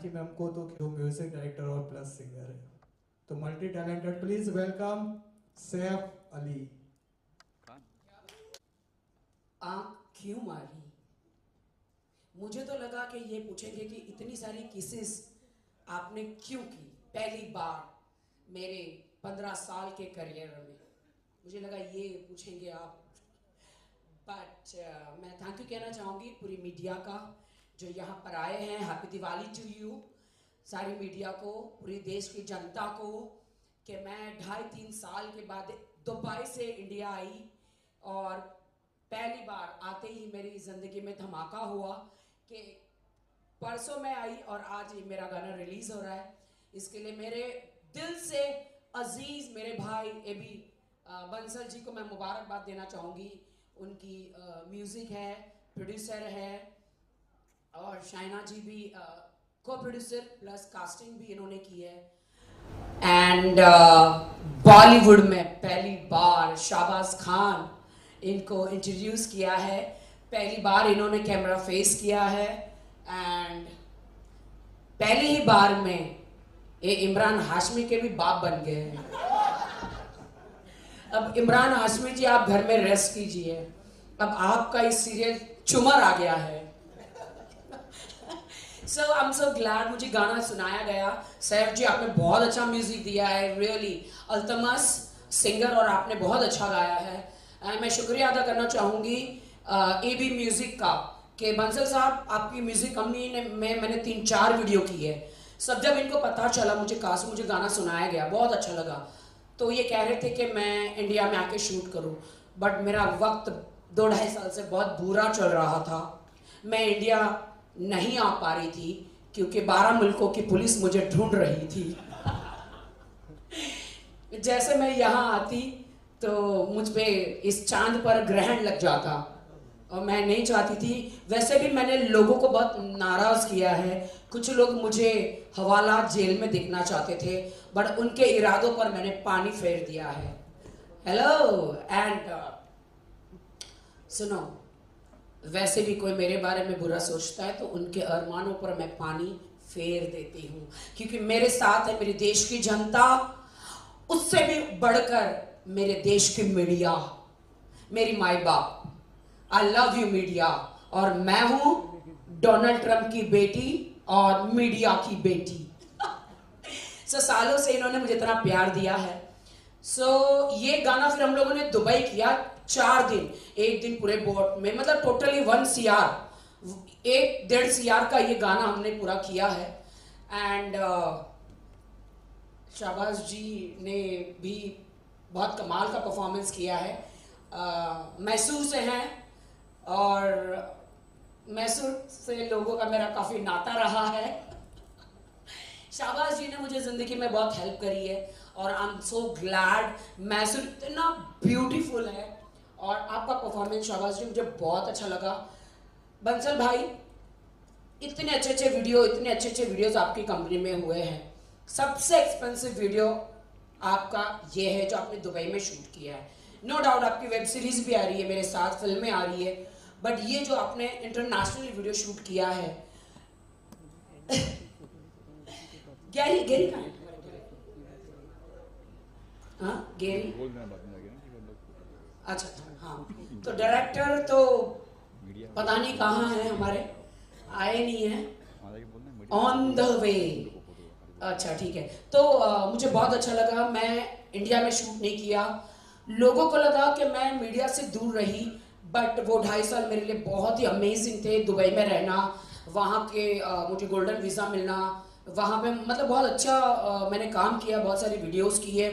Janaki ma'am को, तो जो म्यूजिक डायरेक्टर और प्लस सिंगर है, तो multi talented. Please welcome Saif Ali. आँख क्यों मारी? मुझे तो लगा कि ये पूछेंगे कि इतनी सारी किसेस आपने क्यों की पहली बार मेरे 15 साल के करियर में। मुझे लगा ये पूछेंगे आप, बट मैं थैंक यू कहना चाहूँगी पूरी मीडिया का जो यहाँ पर आए हैं। हैप्पी दिवाली टू यू, सारी मीडिया को, पूरे देश की जनता को, कि मैं 2.5-3 साल के बाद दुबई से इंडिया आई और पहली बार आते ही मेरी ज़िंदगी में धमाका हुआ कि परसों मैं आई और आज ये मेरा गाना रिलीज़ हो रहा है। इसके लिए मेरे दिल से अजीज़ मेरे भाई एबी बंसल जी को मैं मुबारकबाद देना चाहूँगी। उनकी म्यूज़िक है, प्रोड्यूसर है, और शाइना जी भी को प्रोड्यूसर प्लस कास्टिंग भी इन्होंने की है। एंड बॉलीवुड में पहली बार शाहबाज खान इनको इंट्रोड्यूस किया है, पहली बार इन्होंने कैमरा फेस किया है, एंड पहली ही बार में ये इमरान हाशमी के भी बाप बन गए हैं। अब इमरान हाशमी जी आप घर में रेस्ट कीजिए, अब आपका इस सीरियल चुमर आ गया है। सो आई एम सो ग्लैड मुझे गाना सुनाया गया। सैफ जी आपने बहुत अच्छा म्यूजिक दिया है, रियली अल्तमस सिंगर, और आपने बहुत अच्छा गाया है। मैं शुक्रिया अदा करना चाहूँगी एबी म्यूजिक का कि बंसल साहब आपकी म्यूजिक कंपनी ने मैंने 3-4 वीडियो की है। सब जब इनको पता चला मुझे गाना सुनाया गया, बहुत अच्छा लगा, तो ये कह रहे थे कि मैं इंडिया में आके शूट करूं, बट मेरा वक्त 2-2.5 साल से बहुत बुरा चल रहा था। मैं इंडिया नहीं आ पा रही थी क्योंकि 12 मुल्कों की पुलिस मुझे ढूंढ रही थी। जैसे मैं यहाँ आती तो मुझ पे इस चांद पर ग्रहण लग जाता और मैं नहीं चाहती थी। वैसे भी मैंने लोगों को बहुत नाराज़ किया है। कुछ लोग मुझे हवालात जेल में देखना चाहते थे, बट उनके इरादों पर मैंने पानी फेर दिया है। हेलो एंड सुनो, वैसे भी कोई मेरे बारे में बुरा सोचता है तो उनके अरमानों पर मैं पानी फेर देती हूँ, क्योंकि मेरे साथ है मेरे देश की जनता, उससे भी बढ़कर मेरे देश की मीडिया, मेरी माई बाप। आई लव यू मीडिया, और मैं हूं डोनाल्ड ट्रंप की बेटी और मीडिया की बेटी। सालों से इन्होंने मुझे इतना प्यार दिया है। ये गाना फिर हम लोगों ने दुबई किया 4 दिन, एक दिन पूरे बोट में, मतलब टोटली 1 CR, 1-1.5 CR का ये गाना हमने पूरा किया है। एंड शाहबाज जी ने भी बहुत कमाल का परफॉर्मेंस किया है। मैसूर से हैं और मैसूर से लोगों का मेरा काफ़ी नाता रहा है। शाहबाज जी ने मुझे ज़िंदगी में बहुत हेल्प करी है और I am so glad. Mysore इतना ब्यूटीफुल है और आपका परफॉर्मेंस शाहबाज जी मुझे बहुत अच्छा लगा। बंसल भाई, इतने अच्छे वीडियोस आपकी कंपनी में हुए हैं। सबसे एक्सपेंसिव वीडियो आपका ये है जो आपने दुबई में शूट किया है। नो डाउट आपकी वेब सीरीज भी आ रही है, मेरे साथ फिल्में आ रही है, बट ये जो आपने इंटरनेशनल वीडियो शूट किया है गेरी का, हाँ गेरी, अच्छा हाँ, तो डायरेक्टर तो पता नहीं कहाँ है, हमारे आए नहीं है, ऑन द वे। अच्छा ठीक है, तो मुझे बहुत अच्छा लगा। मैं इंडिया में शूट नहीं किया, लोगों को लगा कि मैं मीडिया से दूर रही, बट वो 2.5 साल मेरे लिए बहुत ही अमेजिंग थे। दुबई में रहना, वहाँ के मुझे गोल्डन वीज़ा मिलना, वहाँ पे मतलब बहुत अच्छा मैंने काम किया, बहुत सारी वीडियोस की है,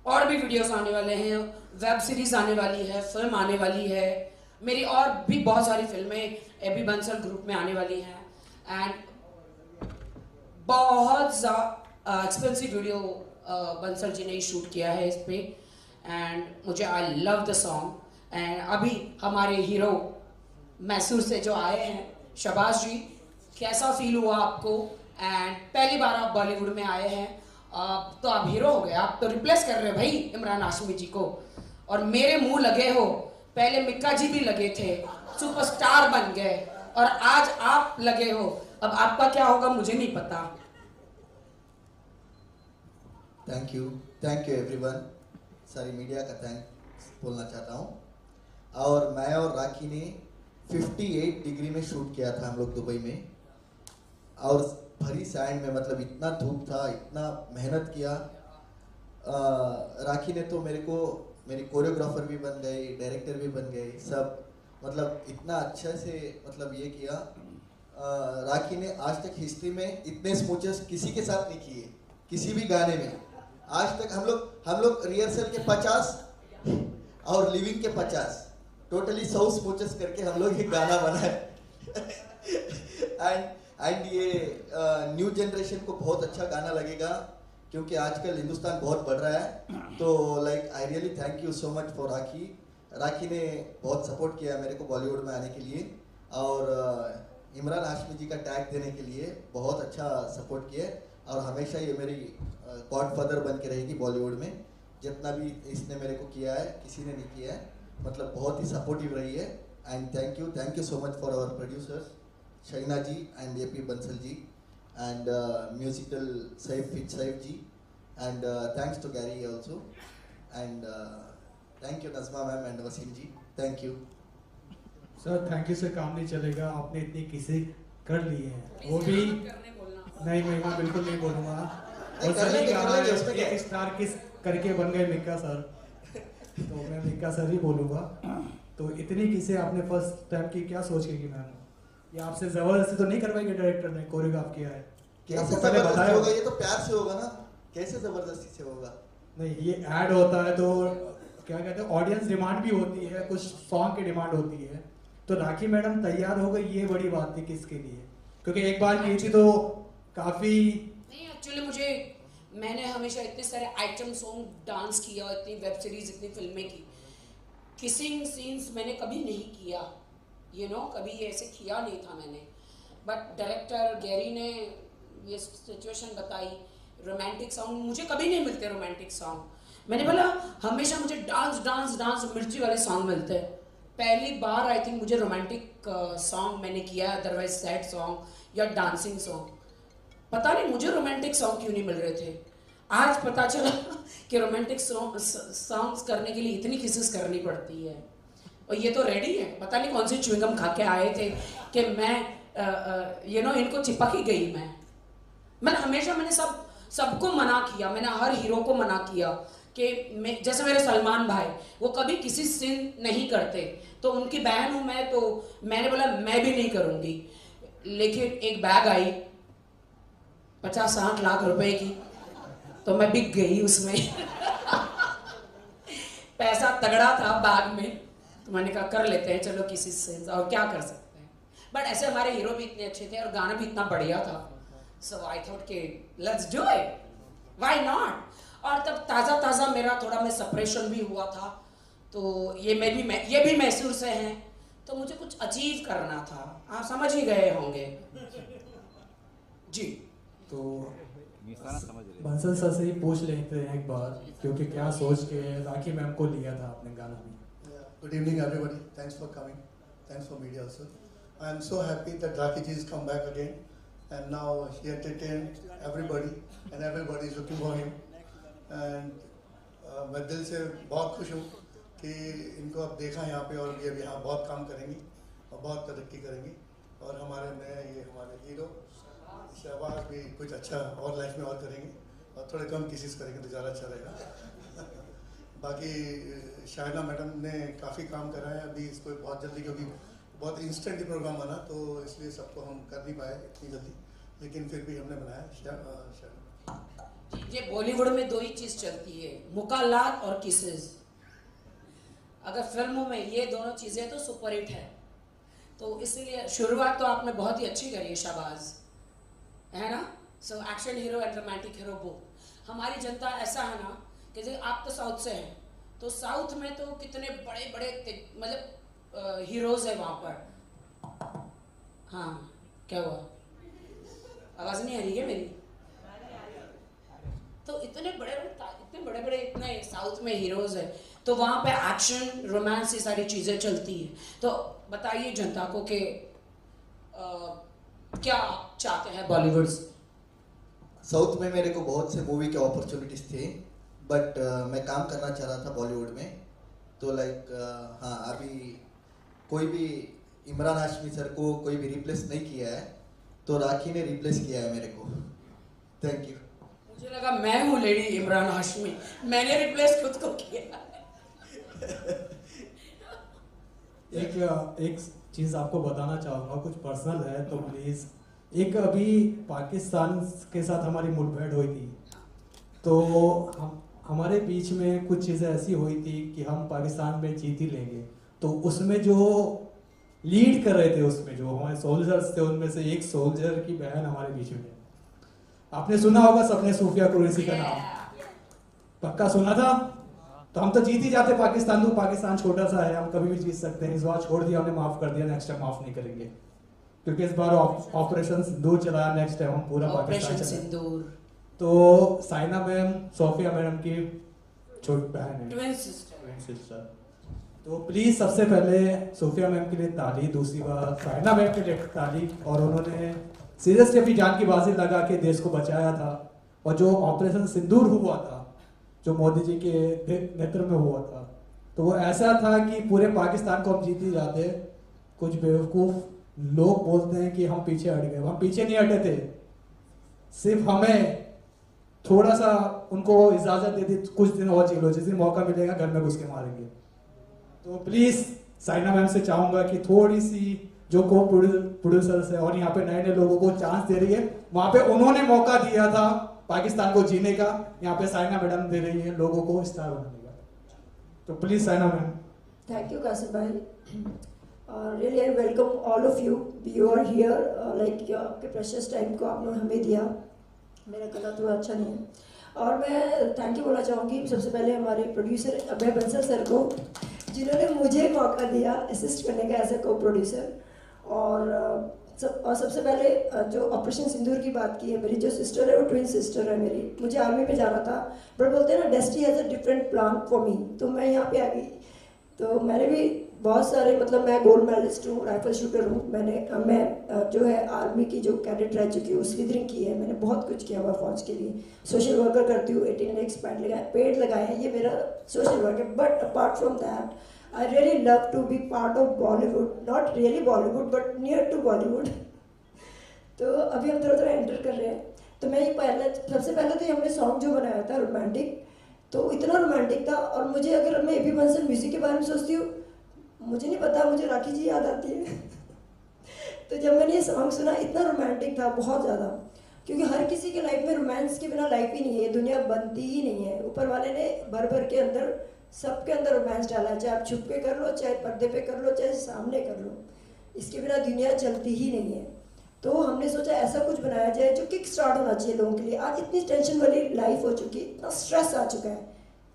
और भी वीडियोस आने वाले हैं, वेब सीरीज़ आने वाली है, फिल्म आने वाली है मेरी, और भी बहुत सारी फिल्में एबी बंसल ग्रुप में आने वाली हैं। एंड बहुत एक्सपेंसिव वीडियो बंसल जी ने शूट किया है इस पे, एंड मुझे I love the song. And अभी हमारे हीरो मैसूर से जो आए हैं, शाहबाज जी, कैसा फील हुआ आपको? एंड पहली बार आप बॉलीवुड में आए हैं, तो आप हीरो हो गए, आप तो रिप्लेस कर रहे हैं भाई इमरान हाशमी जी को, और मेरे मुंह लगे हो। पहले मिक्का जी भी लगे थे, सुपरस्टार बन गए, और आज आप लगे हो अब आपका क्या होगा मुझे नहीं पता। Thank you everyone. सारी मीडिया का थैंक्स बोलना चाहता हूँ। और मैं और राखी ने 58 डिग्री में शूट किया था हम लोग दुबई में, और भरी सैंड में, मतलब इतना धूप था, इतना मेहनत किया। राखी ने तो मेरी कोरियोग्राफर भी बन गई, डायरेक्टर भी बन गई, सब मतलब इतना अच्छे से मतलब ये किया। राखी ने आज तक हिस्ट्री में इतने स्मूचेस किसी के साथ नहीं किए, किसी भी गाने में। आज तक हम लोग रिहर्सल के 50 और लिविंग के 50, टोटली 100 स्मूचेस करके हम लोग ये गाना बनाए। एंड ये न्यू जनरेशन को बहुत अच्छा गाना लगेगा, क्योंकि आजकल हिंदुस्तान बहुत बढ़ रहा है। तो like I really thank you so much for Rakhi. Rakhi ने बहुत सपोर्ट किया मेरे को बॉलीवुड में आने के लिए, और इमरान हाशमी जी का टैग देने के लिए बहुत अच्छा सपोर्ट किया, और हमेशा ये मेरी गॉडफादर बन के रहेगी बॉलीवुड में। जितना भी इसने मेरे को किया है किसी ने नहीं किया है, मतलब बहुत ही सपोर्टिव रही है। And thank you so much for our producers Shaheena ji and AP Bansal ji, and musical Saif ji, and thanks to Gary also, and thank you Najma ma'am and Waseem ji, thank you. Sir thank you से काम नहीं चलेगा, आपने इतनी किसे कर ली है, वो भी नहीं मैं बिल्कुल नहीं बोलूँगा। और सही कहा है, एक स्टार किस करके बन गए मिक्का सर, तो मैं मिक्का सर ही बोलूँगा। तो इतनी किसे आपने फर्स्ट टाइम की, क्या सोच के की मैम? ये आपसे जबरदस्ती तो नहीं करवाई कि डायरेक्टर ने कोरियोग्राफ किया है? कैसे जबरदस्ती होगा? ये तो प्यार से होगा ना, कैसे जबरदस्ती से होगा? नहीं, ये ऐड होता है तो क्या कहते हैं, ऑडियंस डिमांड भी होती है, कुछ सॉन्ग की डिमांड होती है। तो राखी मैडम तैयार हो गई, ये बड़ी बात थी किसके लिए, क्योंकि एक बार की थी तो काफी नहीं। एक्चुअली मैंने हमेशा इतने सारे आइटम सॉन्ग डांस किया, इतनी वेब सीरीज, इतनी फिल्में की, किसिंग सीन्स मैंने कभी नहीं किया, कभी ये ऐसे किया नहीं था मैंने। बट डायरेक्टर गैरी ने ये सिचुएशन बताई, रोमांटिक सॉन्ग मुझे कभी नहीं मिलते, रोमांटिक सॉन्ग मैंने बोला हमेशा मुझे डांस मिर्ची वाले सॉन्ग मिलते हैं। पहली बार आई थिंक मुझे रोमांटिक सॉन्ग मैंने किया, अदरवाइज सैड सॉन्ग या डांसिंग सॉन्ग। पता नहीं मुझे रोमांटिक सॉन्ग क्यों नहीं मिल रहे थे। आज पता चला कि रोमांटिक सॉन्ग्स करने के लिए इतनी किसेस करनी पड़ती है, और ये तो रेडी है। पता नहीं कौन सी च्युइंगम खा के आए थे कि मैं इनको चिपक ही गई। मैंने सबको मना किया, मैंने हर हीरो को मना किया कि जैसे मेरे सलमान भाई, वो कभी किसी सीन नहीं करते, तो उनकी बहन हूँ मैं, तो मैंने बोला मैं भी नहीं करूँगी। लेकिन एक बैग आई 50-60 लाख रुपए की, तो मैं बिक गई उसमें। पैसा तगड़ा था बैग में, तो मैंने कहा कर लेते हैं चलो किसी से, और क्या कर सकते हैं। बट ऐसे हमारे हीरो भी इतने अच्छे थे और गाना भी इतना बढ़िया था, सो आई थॉट कि let's do it, why not. और तब ताज़ा मेरा थोड़ा मैं सेपरेशन भी हुआ था, तो ये भी मैसूर से हैं, तो मुझे कुछ अचीव करना था, आप समझ ही गए होंगे जी। तो बंसल सर से ही पूछ लेते हैं एक बार, क्योंकि क्या सोच के राखी मैम को लिया था आपने गाना में? Good evening, everybody. Thanks for coming. Thanks for media also. I am so happy that Rakhi ji has come back again, and now he entertained everybody, and everybody is looking for him. And मैं दिल से बहुत खुश हूँ कि इनको अब देखा यहाँ पे, और ये अब यहाँ बहुत काम करेंगी और बहुत तरक्की करेंगी। और हमारे हीरो शहबाज भी कुछ अच्छा और लाइफ में और करेंगे, और थोड़े कम केसेस करेंगे तो ज़्यादा अच्छा रहेगा। बाकी शाहिना मैडम ने काफ़ी काम करा है अभी इसको बहुत जल्दी, क्योंकि बहुत इंस्टेंट प्रोग्राम बना, तो इसलिए सबको हम कर नहीं पाए इतनी जल्दी, लेकिन फिर भी हमने बनाया। ये बॉलीवुड में दो ही चीज़ चलती है, मुकालात और किसेस। अगर फिल्मों में ये दोनों चीज़ें तो सुपरहिट है, तो इसीलिए शुरुआत तो आपने बहुत ही अच्छी करी है शाबाज, है ना। So action hero and romantic hero both. हमारी जनता ऐसा है ना कि जैसे आप तो साउथ से हैं, तो साउथ में तो कितने बड़े बड़े मतलब हीरोज है वहाँ पर। हाँ क्या हुआ, आवाज़ नहीं आ रही है मेरी? तो इतने बड़े बड़े इतने साउथ में हीरोज है, तो वहाँ पे एक्शन रोमांस ये सारी चीज़ें चलती है। तो बताइए जनता को कि क्या चाहते हैं बॉलीवुड से? साउथ में मेरे को बहुत से मूवी के अपॉर्चुनिटीज थे, बट मैं काम करना चाह रहा था बॉलीवुड में। तो लाइक हाँ, अभी कोई भी इमरान हाशमी सर को कोई भी रिप्लेस नहीं किया है, तो राखी ने रिप्लेस किया है मेरे को। Thank you. मुझे लगा मैं हूँ लेडी इमरान हाशमी, मैंने रिप्लेस खुद को किया। एक चीज़ आपको बताना चाहूँगा, कुछ पर्सनल है तो प्लीज़। एक अभी पाकिस्तान के साथ हमारी मुठभेड़ हुई थी, तो हमारे बीच में कुछ चीज़ें ऐसी हुई थी कि हम पाकिस्तान में जीत ही लेंगे। तो उसमें जो लीड कर रहे थे, उसमें जो हमारे सोल्जर्स थे, उनमें से एक सोल्जर की बहन हमारे बीच में। आपने सुना होगा सबने सूफिया कुरैशी का नाम, पक्का सुना था। तो हम तो जीत ही जाते पाकिस्तान, तो पाकिस्तान छोटा सा है, हम कभी भी जीत सकते हैं। इस बार छोड़ दिया, हमने माफ कर दिया, नेक्स्ट टाइम माफ नहीं करेंगे, क्योंकि इस बार ऑपरेशन सिंदूर चलाया, नेक्स्ट टाइम हम पूरा पाकिस्तान सिंदूर। तो साइना मैम सोफिया मैडम की छोटी बहन है, ट्विन सिस्टर। तो प्लीज सबसे पहले सोफिया मैम के लिए ताली, दूसरी बार साइना मैम के लिए ताली। और उन्होंने सीरियसली अपनी जान की बाजी लगा के देश को बचाया था। और जो ऑपरेशन सिंदूर हुआ था, जो मोदी जी के नेतृत्व में हुआ था, तो वो ऐसा था कि पूरे पाकिस्तान को हम जीत ही जाते। कुछ बेवकूफ लोग बोलते हैं कि हम पीछे हट गए, हम पीछे नहीं हटे थे, सिर्फ हमें थोड़ा सा उनको इजाजत दे दी, कुछ दिन और जी लो, जिस दिन मौका मिलेगा घर में घुस के मारेंगे। तो प्लीज साइना मैम से चाहूंगा कि थोड़ी सी जो को प्रोड्यूसर्स है और यहाँ पे नए नए लोगों को चांस दे रही है, वहां पे उन्होंने मौका दिया था पाकिस्तान को जीने का, यहाँ पे साइना मैडम दे रही है लोगों को स्टार बनाने का। तो please Saina ma'am. Thank you, Kasim bhai. Really, I welcome all of you. You are here. आपके precious time को आपने हमें दिया। मेरा गला थोड़ा अच्छा नहीं है। और मैं थैंक यू बोलना चाहूँगी सबसे पहले हमारे प्रोड्यूसर अभय बंसल सर को, जिन्होंने मुझे मौका दिया असिस्ट करने का एज ए को प्रोड्यूसर। और सबसे पहले जो ऑपरेशन सिंदूर की बात की है, मेरी जो सिस्टर है वो ट्विन सिस्टर है मेरी। मुझे आर्मी में जाना था, बट बोलते हैं ना destiny has a different plan for me, तो मैं यहाँ पे आ गई। तो मैंने भी बहुत सारे, मतलब मैं गोल्ड मेडलिस्ट हूँ, राइफल शूटर हूँ। मैं जो है आर्मी की जो कैडेट रह चुकी हूँ, स्लीदरिंग की है, मैंने बहुत कुछ किया हुआ फौज के लिए। सोशल वर्कर करती हूँ, 18 लेक्स पेड़ लगाए हैं, ये मेरा सोशल वर्क है। But apart from that I really love to be part of Bollywood, not really Bollywood but near to Bollywood. तो अभी हम थोड़ा एंटर कर रहे हैं। तो मैं सबसे पहले तो हमने सॉन्ग जो बनाया था रोमांटिक, तो इतना रोमांटिक था। और मुझे, अगर मैं एबी बंसल म्यूजिक के बारे में सोचती हूँ, मुझे नहीं पता, मुझे राखी जी याद आती है। तो जब मैंने ये सॉन्ग सुना, इतना रोमांटिक था, बहुत ज़्यादा, क्योंकि हर किसी के लाइफ में रोमांस के बिना लाइफ ही नहीं है, दुनिया बनती ही नहीं है। ऊपर वाले ने भर भर के अंदर, सबके अंदर रोमांस डाला है, चाहे आप छुप के कर लो, चाहे पर्दे पे कर लो, चाहे सामने कर लो, इसके बिना दुनिया चलती ही नहीं है। तो हमने सोचा ऐसा कुछ बनाया जाए जो किक स्टार्ट होना चाहिए लोगों के लिए। आज इतनी टेंशन वाली लाइफ हो चुकी है, इतना स्ट्रेस आ चुका है,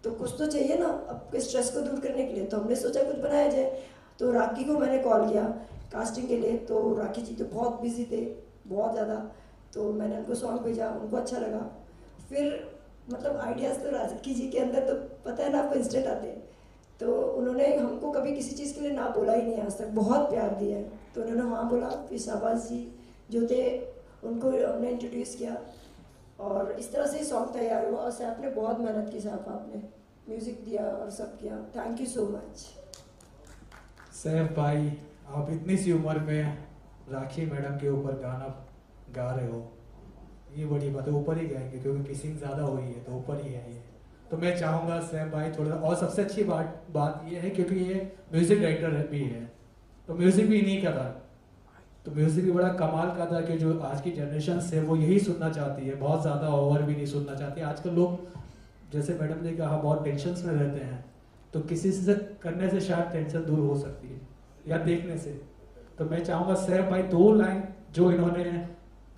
तो कुछ तो चाहिए ना आपके स्ट्रेस को दूर करने के लिए। तो हमने सोचा कुछ बनाया जाए। तो राखी को मैंने कॉल किया कास्टिंग के लिए, तो राखी जी तो बहुत बिजी थे, बहुत ज़्यादा। तो मैंने उनको सॉन्ग भेजा, उनको अच्छा लगा। फिर मतलब आइडियाज़ तो राखी जी के अंदर तो पता है ना आपको, इंस्टेंट आते हैं। तो उन्होंने हमको कभी किसी चीज़ के लिए ना बोला ही नहीं आज तक, बहुत प्यार दिया है। तो उन्होंने हाँ बोला। फिर शाहबाज जी जो थे, उनको हमने इंट्रोड्यूस किया, और इस तरह से ही सॉन्ग तैयार हुआ। और सैफ ने बहुत मेहनत की, साहब आपने म्यूज़िक दिया और सब किया, thank you so much. Saif भाई, आप इतनी सी उम्र में राखी मैडम के ऊपर गाना गा रहे हो, ये बड़ी बात है। ऊपर ही गाएंगे क्योंकि किसिंग ज़्यादा हुई है, तो ऊपर ही है ये। तो मैं चाहूँगा सैफ भाई थोड़ा, और सबसे अच्छी बात ये है क्योंकि ये म्यूज़िक डायरेक्टर भी है, तो म्यूज़िक भी इन्हीं का था। तो म्यूज़िक भी बड़ा कमाल का था कि जो आज की जनरेशन है वो यही सुनना चाहती है, बहुत ज़्यादा ओवर भी नहीं सुनना चाहती। आजकल लोग, जैसे मैडम ने कहा, बहुत टेंशन में रहते हैं, तो किसी से करने से शायद टेंशन दूर हो सकती है, या देखने से। तो मैं चाहूँगा सैफ भाई 2 लाइन जो इन्होंने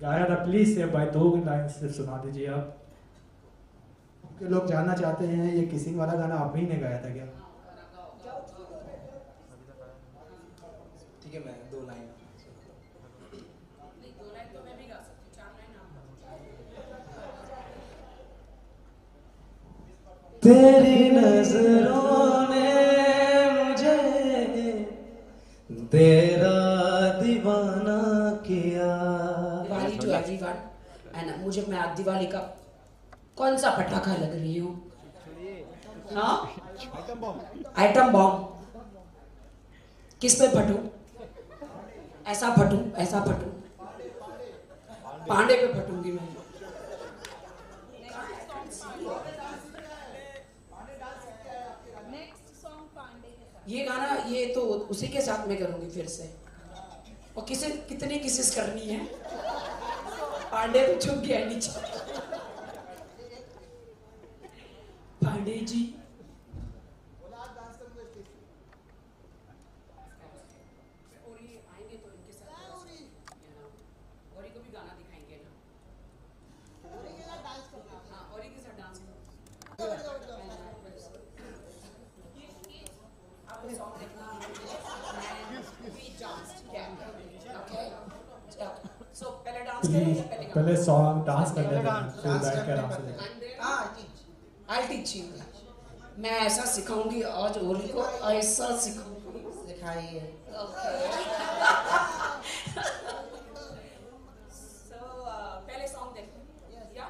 गाया था, प्लीज सैफ भाई 2 लाइन सिर्फ सुना दीजिए आप, क्योंकि लोग जानना चाहते हैं ये किसिंग वाला गाना आप ही ने गाया था क्या? ठीक है, मैं 2 लाइन। तो मैं भी गा सकती हूँ, 4 लाइन आप। तेरी नजरों ने मुझे तेरा दीवाना किया, एवरीवन एंड मुझे मैं आज दिवाली का कौन सा पटाखा लग रही हूँ? हाँ, आइटम बॉम्ब। किस पे फटूं? ऐसा फटूं, ऐसा फटूं? पांडे पे फटूंगी मैं। ये गाना ये तो उसी के साथ में करूंगी फिर से। और किसे कितनी किसिस करनी है? पांडे तो छुप गया नीचे। पांडे जी आएंगे तो इनके साथ औरी को भी गाना दिखाएंगे ना। हाँ, औरी के साथ डांस आपने सॉन्ग देखना ओके। सो पहले डांस करें या पहले सॉन्ग डांस कर लेते हैं फिर बैठ कर आराम से। I'll teach you. मैं ऐसा सिखाऊंगी आज ओली को, ऐसा सिखाऊंगी। सिखाइए। पहले सॉन्ग देखो या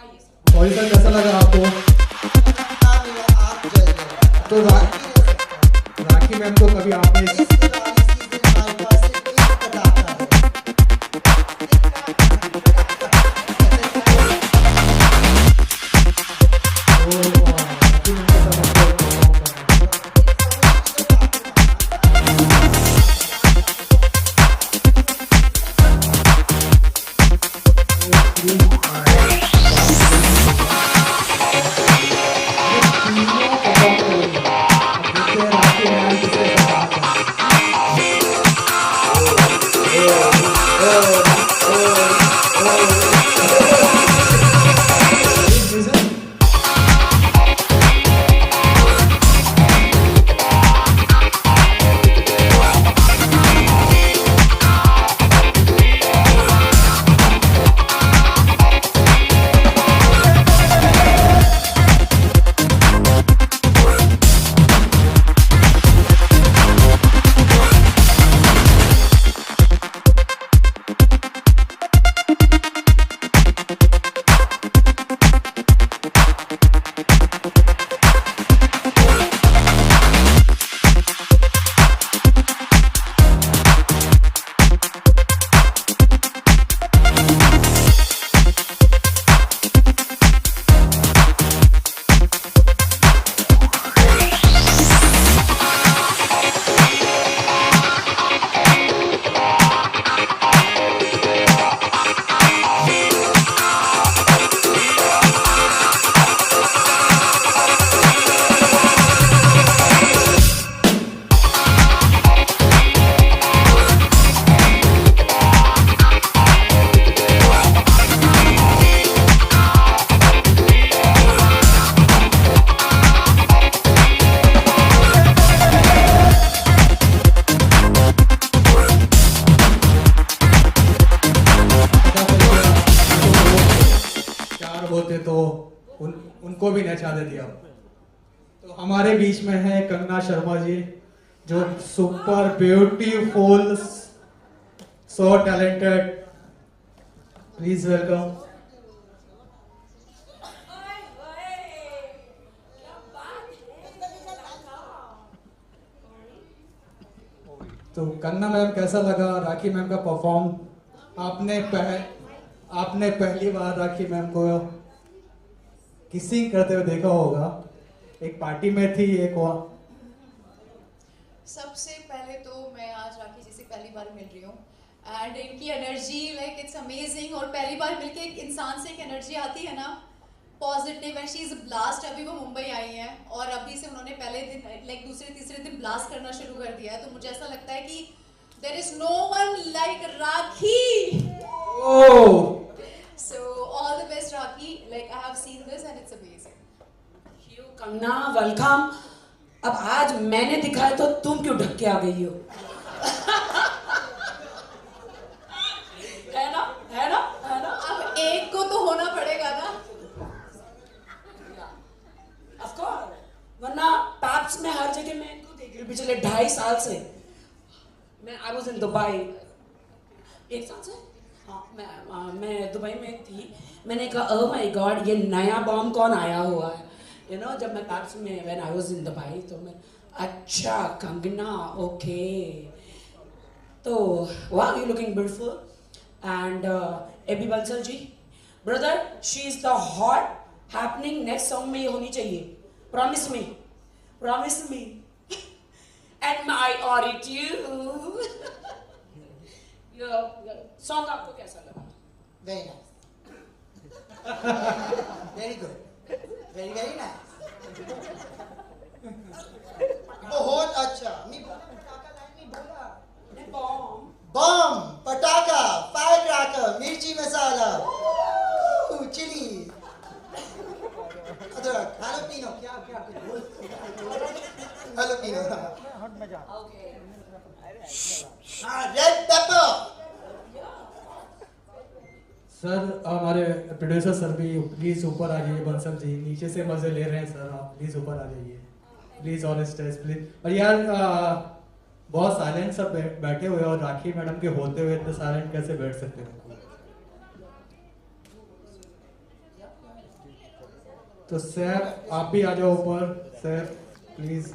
आइए। और सर कैसा लगा आपको? आप जाइए तो राखी मैम को कभी आपने होते तो उनको भी नचा देती अब। तो हमारे बीच में है कंगना शर्मा जी, जो super beautiful, so talented. Please welcome. तो कंगना मैम कैसा लगा राखी मैम का परफॉर्म? आपने पहली बार राखी मैम को किसिंग करते हुए देखा होगा, एक पार्टी में थी एक और। सबसे पहले तो मैं आज राखी जी से पहली बार मिल रही हूँ एंड इनकी एनर्जी लाइक इट्स अमेजिंग। और पहली बार मिलके एक इंसान से एक एनर्जी आती है ना positive, and she is blast. अभी वो मुंबई आई हैं और अभी से उन्होंने पहले दिन लाइक दूसरे तीसरे दिन ब्लास्ट करना शुरू कर दिया है। तो मुझे ऐसा लगता है कि there is no one like Rakhi. So all the best Rakhi, like I have seen this and it's amazing. You Kangana welcome. अब आज मैंने दिखाया तो तुम क्यों ढक के आ गई हो? है ना, है ना, है ना? अब एक को तो होना पड़ेगा ना। Of course, वरना पैप्स में हर जगह मैं इनको देख रही हूँ पिछले 2.5 साल से। मैं I was in दुबई 1 साल से हाँ, मैं दुबई में थी, मैंने कहा ओह माय गॉड ये नया बॉम्ब कौन आया हुआ है, यू नो जब मैं पैरिस में when I was in Dubai तो मैं अच्छा कंगना ओके, तो wow you looking beautiful and AB Bansal ji brother she is the hot happening next song में ये होनी चाहिए, promise me and my attitude. Song आपको कैसा लगा? Very nice. Very good. Very very nice. बहुत अच्छा। मी बम, पटाखा, फायर क्रैकर, मिर्ची मसाला, चिली, अदरक, हालोपीनो, क्या हालोपीनो, हाँ, रेड पेपर। सर हमारे प्रोड्यूसर सर भी प्लीज ऊपर आ जाइए, बंसल जी नीचे से मजे ले रहे हैं सर, आप प्लीज ऊपर आ जाइए प्लीज ऑन स्टेज प्लीज। और यार बहुत साइलेंट सब बैठे हुए और राखी मैडम के होते हुए इतने साइलेंट कैसे बैठ सकते हैं? तो सर आप भी आ जाओ ऊपर सर प्लीज।